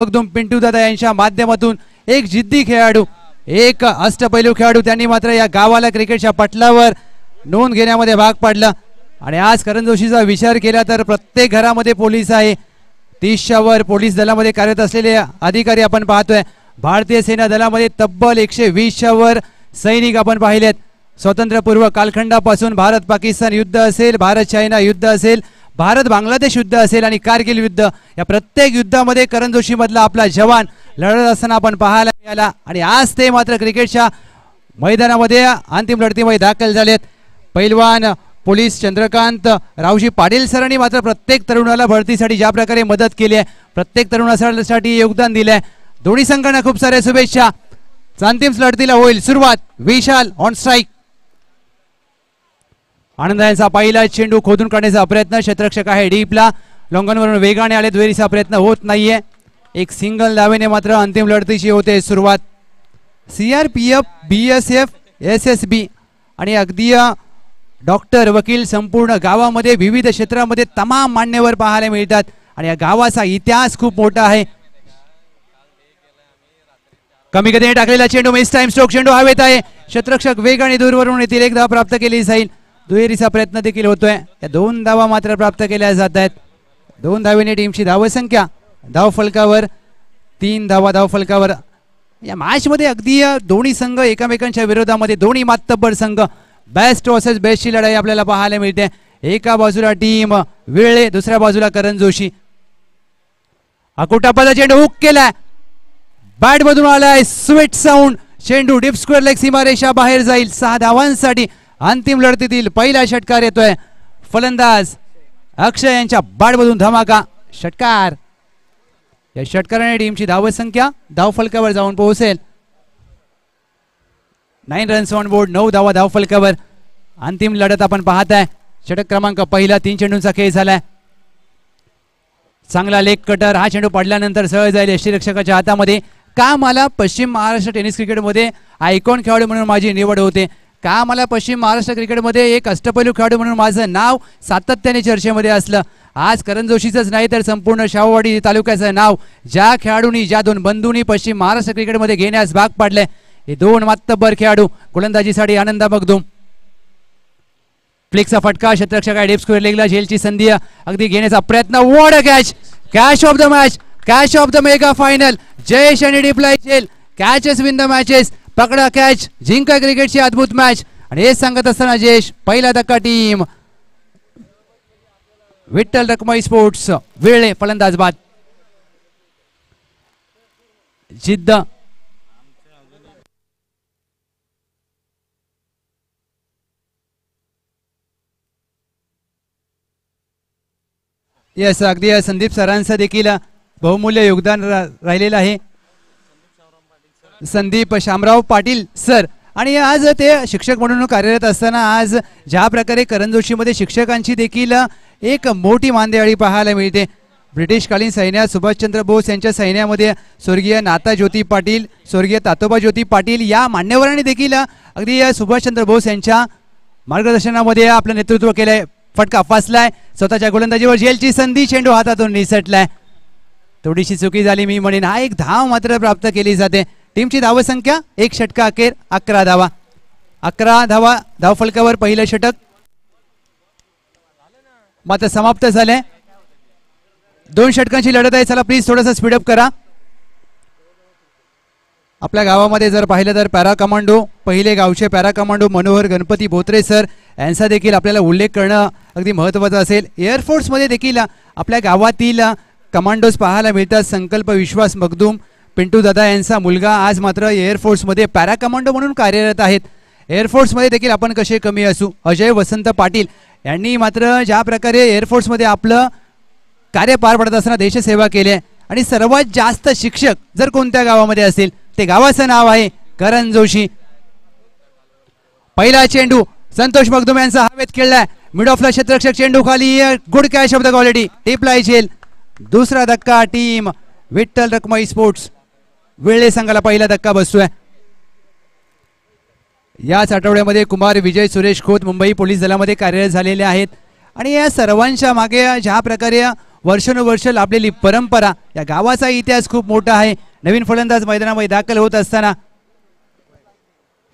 मगदूम पिंटू दादा यांच्या माध्यमातून एक जिद्दी खेळाडू, एक अष्टपैलू खेळाडू, त्यांनी मात्र या गावाला क्रिकेटच्या पटलावर नोंद घेण्यामध्ये भाग पाडला। आणि आज करंजोशीचा विचार केला तर प्रत्येक घरामध्ये पोलीस आहे। 30च्या वर पोलीस दलामध्ये कार्यरत असलेले अधिकारी आपण पाहतोय। भारतीय सेना दलामध्ये तब्बल 120च्या वर सैनिक आपण पाहिलेत। स्वातंत्र्यपूर्व कालखंडापासून भारत पाकिस्तान युद्ध असेल, भारत चायना युद्ध असेल, भारत बांगलादेश युद्ध असेल आणि कारगिल युद्ध, या प्रत्येक युद्धामध्ये करंजोशी मधला आपला जवान लढत असताना आपण पाहायला मिळाला। आणि आज ते मात्र क्रिकेटच्या मैदानामध्ये अंतिम लढतीमध्ये दाखल झालेत। पैलवान पोलीस चंद्रकांत रावजी पाटील सरांनी मात्र प्रत्येक तरुणाला भरतीसाठी ज्या प्रकारे मदत केली आहे, प्रत्येक तरुणासाठी योगदान दिलंय। दोन्ही संघांना खूप साऱ्या शुभेच्छा। अंतिम लढतीला होईल सुरुवात। विशाल ऑन स्ट्राइक। आनंद यांचा पहिला चेंडू खोदून काढण्याचा प्रयत्न, क्षेत्ररक्षक आहे डीपला, लॉंगॉनवरून वेगाने आले, दुहेरीचा प्रयत्न होत नाहीये। एक सिंगल धावेने मात्र अंतिम लढतीची होते सुरुवात। सीआरपीएफ, बीएसएफ, एसएसबी आणि अगदी डॉक्टर, वकील संपूर्ण गावामध्ये विविध क्षेत्रामध्ये तमाम मान्यवर पाहायला मिळतात आणि या गावाचा इतिहास खूप मोठा आहे। कमी गतीने टाकलेला चेंडू, मिस टाइम स्ट्रोक, चेंडू हवेत आहे, क्षेत्ररक्षक वेगाने दूरवरून येतील, एक धाव प्राप्त केली जाईल। दुहेरीचा प्रयत्न देखील होतोय, या 2 धावा मात्र प्राप्त केल्या जात आहेत। 2 धावेने टीमची धावसंख्या धाव फलकावर 3 धावा धाव फलकावर। या मॅच मध्ये अगदी दोन्ही संघ एकमेकांच्या विरोधामध्ये, दोन्ही मातब्बर संघ बेस्ट वर्सेस बेस्टची लढाई आपल्याला पाहायला मिळते। एका बाजूला टीम वेळे, दुसऱ्या बाजूला करंजोशी। अकुटापाचा चेंडू हुक केलाय, बॅट मधून आलाय स्वीट साऊंड, चेंडू डीप स्क्वेअर लेग सीमारेषा बाहेर जाईल। 6 धावांसाठी अंतिम लढतीतील पहिला षटकार येतोय। फलंदाज अक्षय यांच्या बॅट मधून धमाका षटकार। या षटकाराने टीमची धावसंख्या धाव फलकावर जाऊन पोहोचेल। 9 रन्स ऑन बोर्ड, 9 धावा धाव फलकावर। अंतिम लढत आपण पाहताय। षटक क्रमांक पहिला, 3 चेंडूंचा खेळ झालाय। चांगला लेग कटर, हा चेंडू पडल्यानंतर सहज जाईल यष्टीरक्षकाच्या हातामध्ये। का मला पश्चिम महाराष्ट्र टेनिस क्रिकेटमध्ये आयकॉन खेळाडू म्हणून माझी निवड होते, का मला पश्चिम महाराष्ट्र क्रिकेटमध्ये एक अष्टपैलू खेळाडू म्हणून माझं नाव सातत्याने चर्चेमध्ये असलं। आज करंजोशीचंच नाही तर संपूर्ण शाहूवाडी तालुक्याचं नाव ज्या खेळाडूंनी, ज्या 2 बंधूंनी पश्चिम महाराष्ट्र क्रिकेटमध्ये घेण्यास भाग पाडले, हे 2 मातब्बर खेळाडू। गोलंदाजीसाठी आनंद मगदूम, फ्लिकचा फटका, क्षेत्ररक्षक आहे डीप स्क्वेअर लेगला, झेलची संधी अगदी घेण्याचा प्रयत्न, what a catch, catch of the match, catch of the mega final. Jayesh आणि डिप्लाय झेल, कॅचेस विन द मॅचेस, पकडा कॅच, जिंका क्रिकेटची अद्भुत मॅच। आणि हे सांगत असताना जयेश, पहिला धक्का टीम विठ्ठल रखमाई स्पोर्ट्स वेळे, फलंदाज बाद। जिद्द यस, अगदी संदीप सरांचं देखील बहुमूल्य योगदान राहिलेलं आहे, संदीप शामराव पाटील सर। आणि आज ते शिक्षक म्हणून कार्यरत असताना आज ज्या प्रकारे करंजोशीमध्ये शिक्षकांची देखील एक मोठी मानदेवाळी पाहायला मिळते। ब्रिटिशकालीन सैन्यात सुभाषचंद्र बोस यांच्या सैन्यामध्ये स्वर्गीय नाता ज्योती पाटील, स्वर्गीय तातोबा ज्योती पाटील या मान्यवरांनी देखील अगदी सुभाषचंद्र बोस यांच्या मार्गदर्शनामध्ये आपलं नेतृत्व केलंय। फटका फसलाय, स्वतःच्या गोलंदाजीवर झेलची संधी, चेंडू हातातून निसटलाय, थोडीशी चुकी झाली मी म्हणेन। हा एक धाव मात्र प्राप्त केली जाते। टीमची धावसंख्या एक षटका अखेर 11 धावा, 11 धावा धाव फलकावर पहिलं षटक मात्र समाप्त झालंय। 2 षटकांची लढत आहे। चला प्लीज थोडासा स्पीडअप करा। आपल्या गावामध्ये जर पाहिलं तर पॅरा कमांडो, पहिले गावचे para commando Manohar Ganpati Botre sir यांचा देखील आपल्याला उल्लेख करणं अगदी महत्त्वाचं असेल। एअरफोर्समध्ये देखील आपल्या गावातील कमांडोज पाहायला मिळतात। संकल्प विश्वास मगदूम, पिंटू दादा यांचा मुलगा आज मात्र एअरफोर्समध्ये पॅरा कमांडो म्हणून कार्यरत आहेत। एअरफोर्समध्ये देखील आपण कसे कमी असू। अजय वसंत पाटील यांनी मात्र ज्या प्रकारे एअरफोर्समध्ये आपलं कार्य पार पडत असताना देशसेवा केली आहे। आणि सर्वात जास्त शिक्षक जर कोणत्या गावामध्ये असेल ते गावाचं नाव आहे करंजोशी। पहिला चेंडू संतोष मगदूम यांचा हवेत खेळलाय, मिड ऑफला क्षेत्ररक्षक, चेंडू खाली, good catch of the quality, टिपलाय झेल। दुसरा धक्का टीम विठ्ठल रखमाई स्पोर्ट्स वेळे संघाला पहिला धक्का बसतोय। याच आठवड्यामध्ये कुमार विजय सुरेश खोत मुंबई पोलीस दलामध्ये कार्यरत झालेले आहेत। आणि या सर्वांच्या मागे ज्या प्रकारे वर्षानुवर्ष लाभलेली परंपरा, या गावाचा इतिहास खूप मोठा आहे. नवीन फलंदाज मैदानामध्ये दाखल होत असताना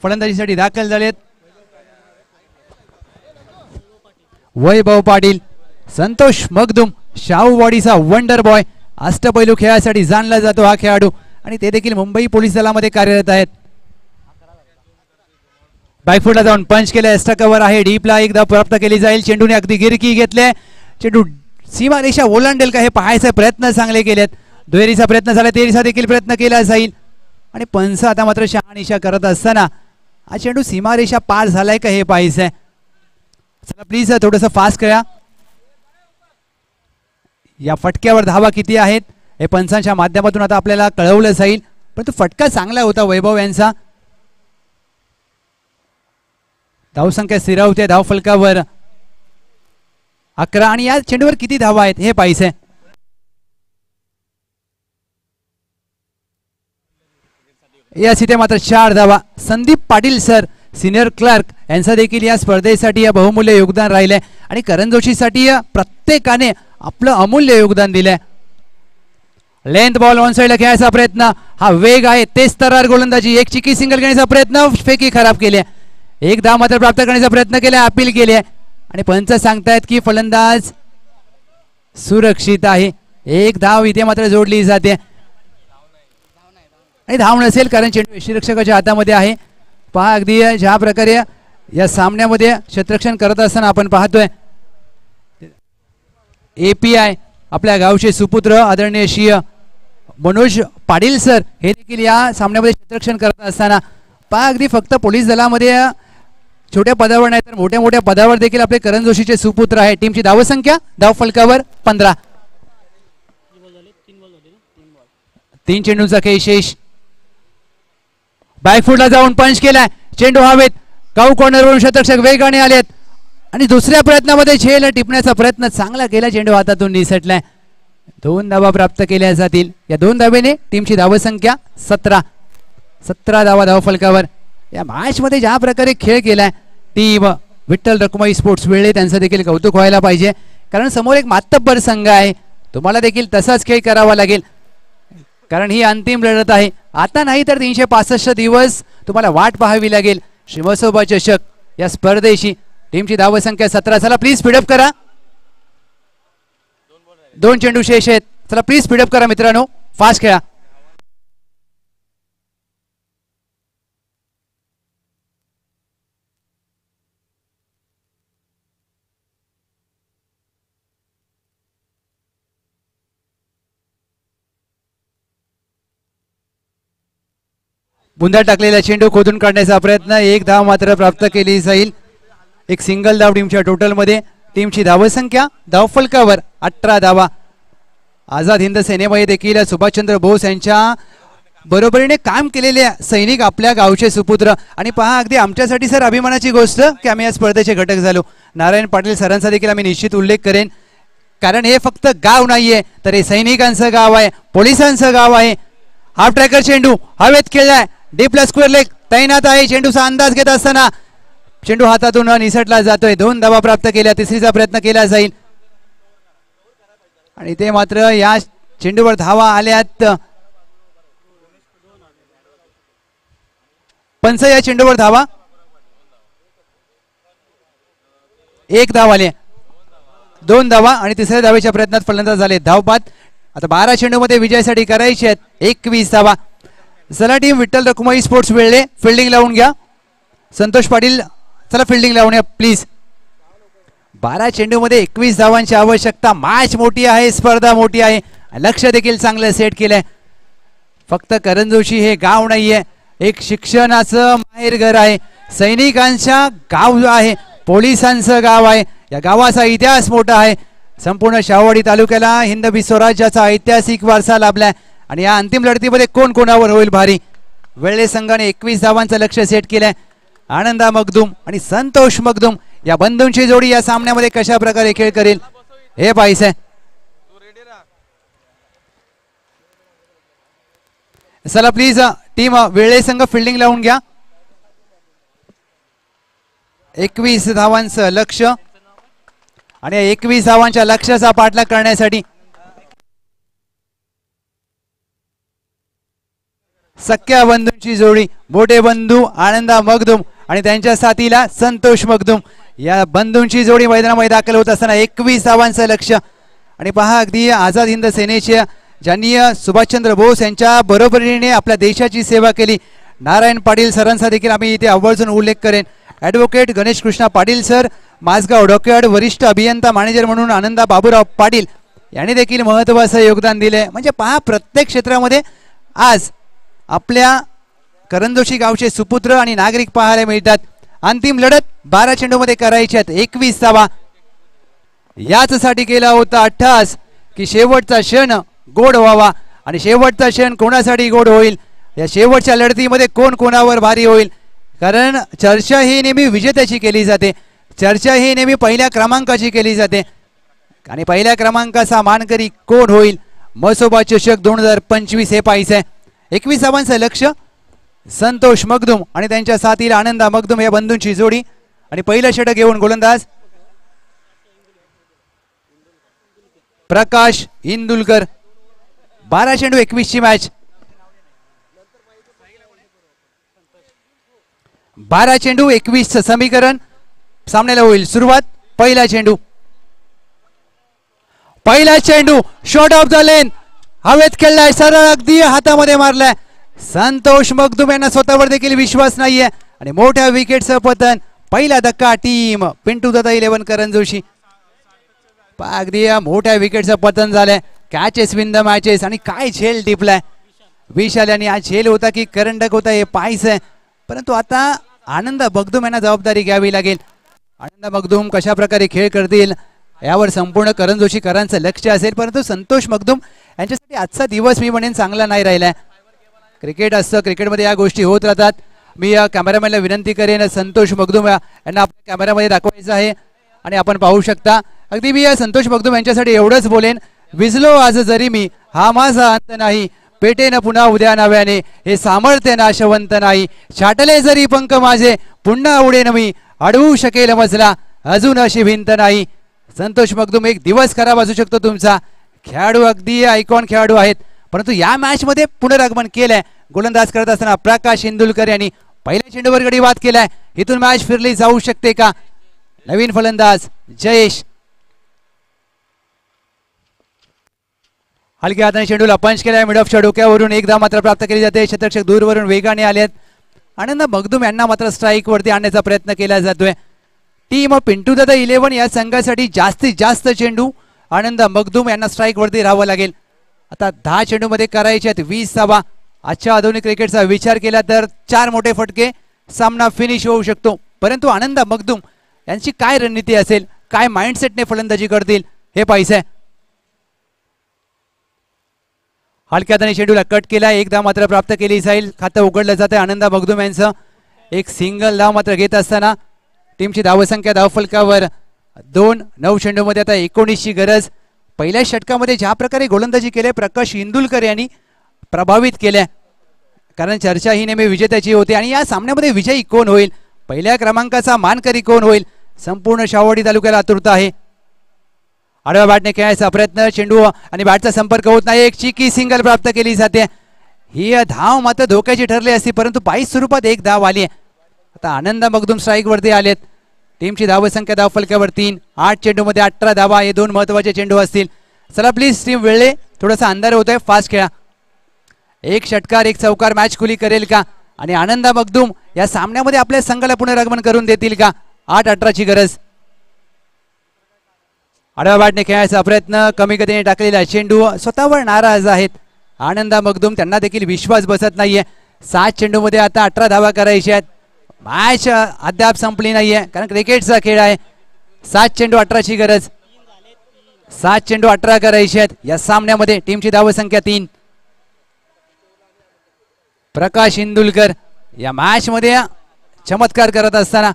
फलंदाजीसाठी दाखल झालेत वैभव पाटील, संतोष मगदुम, शाहूवाडीचा वंडर बॉय. अष्टपैलू खेळासाठी जाणला जातो हा खेळाडू आणि ते देखील मुंबई पोलीस दलामध्ये कार्यरत आहेत. बॅकफुटला जाऊन पंच केले, एक्स्ट्रा कव्हर आहे, डीपला एकदा प्राप्त केली जाईल. चेंडूने अगदी गिरकी घेतले, चेंडू सीमा रेषा ओलांडेल का हे पाहायचा प्रयत्न चांगले केलेत. दुहेरीचा प्रयत्न झाला, तेरीचा देखील प्रयत्न केला जाईल आणि पंच आता मात्र शहानिशा करत असताना हा चेंडू सीमा रेषा पार झालाय का हे पाहायचंय. चला प्लीज थोडंसं फास्ट करा. या फटक्यावर धावा किती आहेत हे पंचांच्या माध्यमातून आता आपल्याला कळवलं जाईल, परंतु फटका चांगला होता वैभव यांचा. धावसंख्या स्थिरावते धावफलकावर 11 आणि या चेंडूवर किती धावा आहेत हे पाहिजे. या सिटे मात्र 4 धावा. Sandeep Patil sir senior clerk यांचा देखील या स्पर्धेसाठी या बहुमूल्य योगदान राहिले आणि करण जोशीसाठी प्रत्येकाने आपलं अमूल्य योगदान दिलंय. लेंथ बॉल ऑन साइडला खेळायचा प्रयत्न, हा वेग आहे तेच तरार गोलंदाजी. एक चिकी सिंगल घेण्याचा प्रयत्न, फेकी खराब केली. एक धाव मात्र प्राप्त करण्याचा प्रयत्न केला, अपील केले आणि पंच सांगतायत की फलंदाज सुरक्षित आहे. एक धाव इथे मात्र जोडली जाते आणि धाव नसेल कारण चेंडू यष्टीरक्षकाच्या हातामध्ये आहे. पहा अगदी ज्या प्रकारे या सामन्यामध्ये क्षेत्ररक्षण करत असताना आपण पाहतोय API आपल्या गावचे सुपुत्र आदरणीय श्री मनोज पाटील सर हे देखील या सामन्यामध्ये क्षेत्ररक्षण करत असताना पहा अगदी फक्त पोलीस दलामध्ये छोट्या पदावर नाही तर मोठ्या मोठ्या पदावर देखील आपले करण जोशीचे सुपुत्र आहे. टीमची धावसंख्या धावफलकावर 15. 3 चेंडूंचा खेळ शेष. बॅकफुटला जाऊन पंच केलाय, चेंडू हवेत, गाव कॉर्नरवरून क्षेत्ररक्षक वेगाने आलेत आणि दुसऱ्या प्रयत्नामध्ये झेल टिपण्याचा प्रयत्न चांगला केला, चेंडू हातातून निसटलाय. 2 धावा प्राप्त केल्या जातील. या 2 धावेने टीमची धावसंख्या 17 धावा धावफलकावर. या मॅच मध्ये ज्या प्रकारे खेळ केलाय टीम विठ्ठल रखुमाई स्पोर्ट्स वेळे त्यांचं देखील कौतुक व्हायला पाहिजे, कारण समोर एक मातब्बर संघ आहे. तुम्हाला देखील तसाच खेळ करावा लागेल कारण ही अंतिम लढत आहे. आता नाही तर 365 दिवस तुम्हाला वाट पाहावी लागेल श्रीमसोबा चषक या स्पर्धेशी. टीमची धावसंख्या 17. चला प्लीज स्पीडअप करा. 2 चेंडू शेष आहेत. चला प्लीज स्पीडअप करा मित्रांनो, फास्ट खेळा. बुंदा टाकलेला चेंडू खोदून काढण्याचा प्रयत्न, एक धाव मात्र प्राप्त केली जाईल. एक सिंगल धाव टीमच्या टोटल मध्ये. टीमची धावसंख्या धावफलकावर 18 धावा. आझाद हिंद सेनेमध्ये देखील सुभाषचंद्र बोस यांच्या बरोबरीने काम केलेले सैनिक आपल्या गावचे सुपुत्र. आणि पहा अगदी आमच्यासाठी सर अभिमानाची गोष्ट की आम्ही या स्पर्धेचे घटक झालो. नारायण पाटील सरांचा देखील आम्ही निश्चित उल्लेख करेन, कारण हे फक्त गाव नाहीये तर हे सैनिकांचं गाव आहे, पोलिसांचं गाव आहे. हाफ ट्रॅकर चेंडू हवेत खेळलाय, डीपला स्क्वेअर लेग तैनात आहे. चेंडूचा अंदाज घेत असताना चेंडू हातातून निसटला जातोय. 2 धावा प्राप्त केल्या, तिसरीचा प्रयत्न केला जाईल आणि ते मात्र या चेंडूवर धावा आल्यात. पंच या चेंडूवर धावा 1 धाव आले, 2 धावा आणि तिसऱ्या धावेच्या प्रयत्नात फलंदाज झाले धावपात. आता 12 चेंडूमध्ये विजयासाठी करायचे आहेत 21 धावा. चला टीम विठ्ठल रखुमाई स्पोर्ट्स वेळले फिल्डिंग लावून घ्या. संतोष पाटील चला फिल्डिंग लावून घ्या प्लीज. 12 चेंडूमध्ये 21 धावांची आवश्यकता. मॅच मोठी आहे, स्पर्धा मोठी आहे, लक्ष देखील चांगलं सेट केलंय. फक्त करण जोशी हे गाव नाहीये, एक शिक्षणाचं माहेरघर आहे, सैनिकांच्या गाव आहे, पोलिसांचं गाव आहे. या गावाचा इतिहास मोठा आहे. संपूर्ण शाहूवाडी तालुक्याला हिंदवी स्वराज्याचा ऐतिहासिक वारसा लाभलाय आणि या अंतिम लढतीमध्ये कोण कोणावर होईल भारी. वेळे संघाने 21 धावांचं लक्ष सेट केलंय. आनंदा मगदुम आणि संतोष मगदुम या बंधूंची जोडी या सामन्यामध्ये कशा प्रकारे खेळ करेल हे पाहायचंय. चला प्लीज टीम वेळे संघ फिल्डिंग लावून घ्या. 21 धावांचं लक्ष आणि 21 धावांच्या लक्ष्याचा पाठलाग करण्यासाठी सख्या बंधूंची जोडी, मोठे बंधू आनंदा मगदुम आणि त्यांच्या साथीला संतोष मगदुम, या बंधूंची जोडी मैदानामध्ये दाखल होत असताना 21 धावांचं लक्ष्य. आणि पहा अगदी आझाद हिंद सेनेचे ज्यांनी सुभाषचंद्र बोस यांच्या बरोबरीने आपल्या देशाची सेवा केली, नारायण पाटील सरांचा देखील आम्ही इथे आवर्जून उल्लेख करेन. ॲडव्होकेट गणेश कृष्णा पाटील सर, माझगाव डॉक्यार्ड वरिष्ठ अभियंता मॅनेजर म्हणून आनंदा बाबूराव पाटील यांनी देखील महत्त्वाचं योगदान दिले. म्हणजे पहा प्रत्येक क्षेत्रामध्ये आज आपल्या करंजोशी गावचे सुपुत्र आणि नागरिक पाहायला मिळतात. अंतिम लढत 12 चेंडूमध्ये करायची आहेत. 21 धावा याचसाठी केला होता अट्टहास की शेवटचा क्षण गोड व्हावा. आणि शेवटचा क्षण कोणासाठी गोड होईल, या शेवटच्या लढतीमध्ये कोण कोणावर भारी होईल. कारण चर्चा ही नेहमी विजेत्याची केली जाते, चर्चा ही नेहमी पहिल्या क्रमांकाची केली जाते. आणि पहिल्या क्रमांकाचा मानकरी कोण होईल, मसोबा चषक 2025 हे पाहिजे. 21 धावांचं लक्ष. संतोष मगदुम आणि त्यांच्या साथीला आनंदा मगदुम या बंधूंची जोडी. आणि पहिलं षटक घेऊन गोलंदाज प्रकाश इंदुलकर. 12 चेंडू 21 ची मॅच. 12 चेंडू 21 समीकरण सामन्याला होईल सुरुवात. पहिला चेंडू, पहिला चेंडू शॉट ऑफ द लेन, हवेत खेळलाय, सरळ अगदी हातामध्ये मारलाय. संतोष मगदुम यांना स्वतःवर देखील विश्वास नाहीये आणि मोठ्या विकेटचं पतन. पहिला धक्का टीम पिंटू दादा 11 करंजोशी. अगदी मोठ्या विकेटचं पतन झालंय. Catches win the matches. आणि काय झेल टिपलाय विशाल यांनी. हा झेल होता की करंडक होता हे पाहायचंय, परंतु आता आनंदा मगदुम यांना जबाबदारी घ्यावी लागेल. आनंदा मगदुम कशा प्रकारे खेळ करतील यावर संपूर्ण करंजोशीकरांचं लक्ष असेल. परंतु संतोष मगदुम यांच्यासाठी आजचा दिवस मी म्हणेन चांगला नाही राहिलाय. क्रिकेट असतं, क्रिकेटमध्ये या गोष्टी होत राहतात. मी या कॅमेरामॅनला विनंती करेन संतोष मगदुम यांना आपल्या कॅमेरामध्ये दाखवायचं आहे. आणि आपण पाहू शकता अगदी मी या संतोष मगदुम यांच्यासाठी एवढंच बोलेन, विजलो आज जरी मी हा माझा अंत नाही, पेटेन पुन्हा उद्या नव्याने हे सामर्थ्य नाशवंत नाही, छाटले जरी पंख माझे पुन्हा उडेन मी, अडवू शकेल मजला अजून अशी भिंत नाही. संतोष मगदुम एक दिवस खराब असू शकतो तुमचा, खेळाडू अगदी आयकॉन खेळाडू आहेत, परंतु या मॅच मध्ये पुनरागमन केलंय. गोलंदाज करत असताना प्रकाश इंदुलकर यांनी पहिल्या चेंडूवर गडी बाद केलाय. इथून मॅच फिरली जाऊ शकते का. नवीन फलंदाज जयेश हलक्या हाताने चेंडूला पंच केलाय. मिड ऑफच्या डोक्यावरून एकदा मात्र प्राप्त केली जाते. शतरक्षक दूरवरून वेगाने आलेत. आनंद मगदुम यांना मात्र स्ट्राईक वरती आणण्याचा प्रयत्न केला जातोय. टीम पिंटू दादा 11 या संघासाठी जास्तीत जास्त चेंडू आनंद मगदुम यांना स्ट्राईक वरती राहावं लागेल. आता 10 चेंडू मध्ये करायचे आहेत 20 धावा. आजच्या आधुनिक क्रिकेटचा विचार केला तर 4 मोठे फटके सामना फिनिश होऊ शकतो. परंतु आनंद मगदुम यांची काय रणनीती असेल, काय माइंडसेटने फलंदाजी करतील हे पाहिजे. हलक्या हाताने चेंडूला कट केला. एकदा मात्र प्राप्त केली जाईल. खातं उघडलं जातं आनंद मगदुम यांचं. एक सिंगल धाव मात्र घेत असताना टीमची धावसंख्या धावफलकावर 2. 9 चेंडूमध्ये आता 19 ची गरज. पहिल्या षटकामध्ये ज्या प्रकारे गोलंदाजी केली प्रकाश इंदुलकर यांनी प्रभावित केल्या, कारण चर्चा ही नेहमी विजेत्याची होती. आणि या सामन्यामध्ये विजयी कोण होईल, पहिल्या क्रमांकाचा मानकरी कोण होईल, संपूर्ण शावडी तालुक्याला आतुरता आहे. आडव्या बॅटने खेळायचा प्रयत्न, चेंडू आणि बॅटचा संपर्क होत नाही. एक चिकी सिंगल प्राप्त केली जाते. ही धाव मात्र धोक्याची ठरली असती, परंतु 22 स्वरूपात एक धाव आली. आता आनंद मगदुम स्ट्राईक वरती आलेत. टीमची धावसंख्या धावफलकावर 3. 8 चेंडूमध्ये 18 धावा. हे 2 महत्वाचे चेंडू असतील. चला प्लीज टीम वेळले, थोडासा अंधार होतोय, फास्ट खेळा. एक षटकार एक चौकार मॅच खुली करेल का, आणि आनंद मगदुम या सामन्यामध्ये आपल्या संघाला पुनरागमन करून देतील का. 8-18 ची गरज. आडव्या बॅटने खेळायचा प्रयत्न, कमी गतीने टाकलेला चेंडू. स्वतःवर नाराज आहेत आनंद मगदुम, त्यांना देखील विश्वास बसत नाहीये. 7 चेंडूमध्ये आता 18 धावा करायच्या आहेत. मॅच अद्याप संपली नाहीये, कारण क्रिकेटचा खेळ आहे. 7 चेंडू 18 ची गरज. 7 चेंडू 18 करायचे आहेत या सामन्यामध्ये. टीमची धावसंख्या 3. प्रकाश इंदुलकर या मॅच मध्ये चमत्कार करत असताना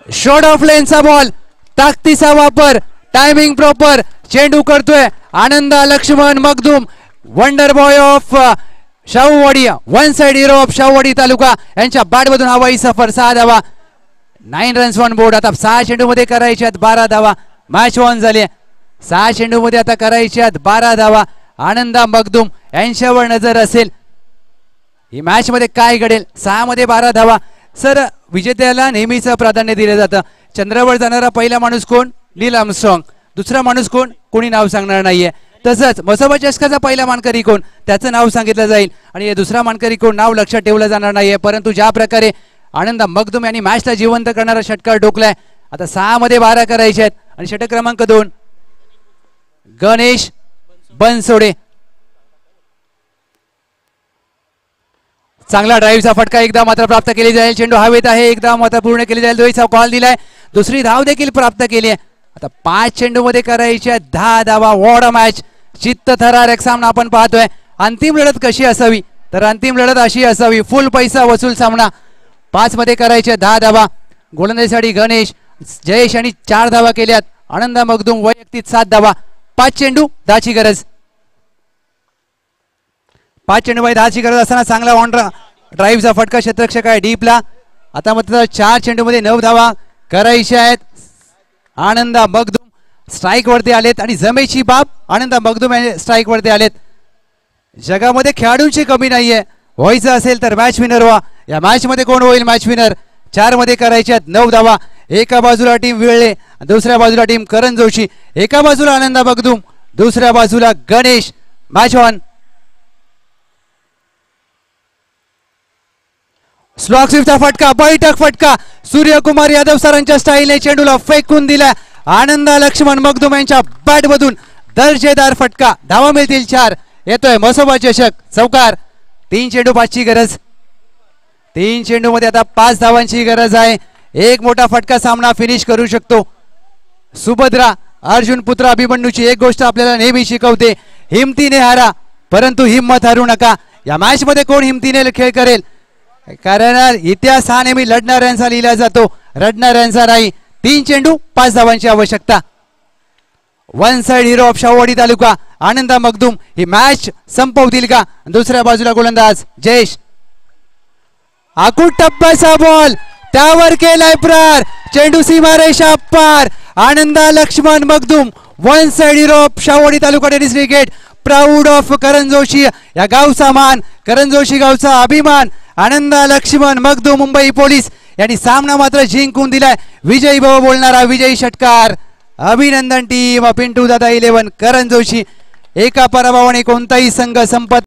शॉर्ट ऑफ लेनचा बॉल, ताकदीचा वापर, टायमिंग प्रॉपर, चेंडू करतोय Anand Laxman Magdum, wonder boy of Shahuwadi, one side hero of Shahuwadi taluka यांच्या बॅटमधून हवाई सफर. 6 धावा. 9 रन्स ऑन बोर्ड. आता 6 चेंडू मध्ये करायचे आहेत 12 धावा. मॅच ऑन झाली. 6 चेंडू मध्ये आता करायचे आहेत 12 धावा. आनंद मगदुम यांच्यावर नजर असेल. ही मॅच मध्ये काय घडेल. 6 मध्ये 12 धावा. सर विजेत्याला नेहमीच प्राधान्य दिलं जातं. चंद्रावर जाणारा पहिला माणूस कोण. नील आर्मस्ट्रॉंग. दुसरा माणूस कोण कोणी नाव सांगणार नाहीये. तसंच मसोबा चषकाचा पहिला मानकरी कोण त्याचं नाव सांगितलं जाईल आणि दुसरा मानकरी कोण नाव लक्षात ठेवलं जाणार नाहीये. परंतु ज्या प्रकारे आनंद मखदूम यांनी मॅचला जिवंत करणारा षटकार ठोकलाय. आता 6 मध्ये 12 करायचे आहेत आणि षटक क्रमांक 2 गणेश बनसोडे. चांगला ड्राईव्हचा फटका एकदा मात्र प्राप्त केली जाईल. चेंडू हवेत आहे. एकदा मात्र पूर्ण केली जाईल. दोहीचा कॉल दिलाय. दुसरी धाव देखील प्राप्त केली आहे. आता 5 चेंडू मध्ये करायच्या 10 धावा. What a match. चित्तथरारक सामना आपण पाहतोय. अंतिम लढत कशी असावी तर अंतिम लढत अशी असावी. फुल पैसा वसूल सामना. 5 मध्ये करायच्या 10 धावा. गोलंदाजीसाठी गणेश जयेश यांनी 4 धावा केल्यात. आनंद मखदूम वैयक्तिक 7 धावा. 5 चेंडू 10ची गरज. 5 चेंडू मध्ये 10ची गरज असताना चांगला ऑन ड्राईव्हचा फटका क्षेत्ररक्षक आहे डीपला. आता मात्र 4 चेंडू मध्ये 9 धावा करायच्या आहेत. आनंद मखदूम स्ट्राईक वरती आलेत आणि जमेची बाब आनंद मखदूम स्ट्राईक वरती आलेत. जगामध्ये खेळाडूंची कमी नाहीये. व्हायचं असेल तर मॅच विनर व्हा. या मॅच मध्ये कोण होईल मॅच विनर. 4 मध्ये करायच्या 9 धावा. एका बाजूला टीम विळले दुसऱ्या बाजूला टीम करण जोशी. एका बाजूला आनंद मखदूम दुसऱ्या बाजूला गणेश. Match on. स्लॉग स्वीपचा फटका बैठक फटका. सूर्यकुमार यादव सरांच्या स्टाईलने चेंडूला फेकून दिला. आनंद लक्ष्मण मखदूम यांच्या बॅट मधून दर्जेदार फटका. धावा मिळतील 4. येतोय मसोबा चषक चौकार. 3 चेंडू 5ची गरज. 3 चेंडू मध्ये आता 5 धावांची गरज आहे. एक मोठा फटका सामना फिनिश करू शकतो. सुभद्रा अर्जुन पुत्र अभिमन्यूची एक गोष्ट आपल्याला नेहमी शिकवते. हिमतीने हारा परंतु हिम्मत हारू नका. या मॅच मध्ये कोण हिमतीने खेळ करेल कारण इतिहास हा नेहमी लढणाऱ्यांचा लिहिला जातो रडणाऱ्यांचा नाही. 3 चेंडू 5 धावांची आवश्यकता. One side hero of Shahuwadi taluka Anand Makhdum ही मॅच संपवतील का. दुसऱ्या बाजूला गोलंदाज जयेश. आकुट टप्प्याचा बॉल त्यावर केलाय प्रहार. चेंडू सीमारेषा पार. Anand Laxman Makhdum one side hero of Shahuwadi taluka tennis cricket. Proud of Karan Joshi. या गावचा मान करण जोशी गावचा अभिमान. आनंद लक्ष्मण मखदूम मुंबई पोलीस यांनी सामना मात्र जिंकून दिलाय. विजयी भाऊ बोलणारा विजयी षटकार. अभिनंदन टीम पिंटू दादा 11 करण जोशी. एका पराभवाने कोणताही संघ संपत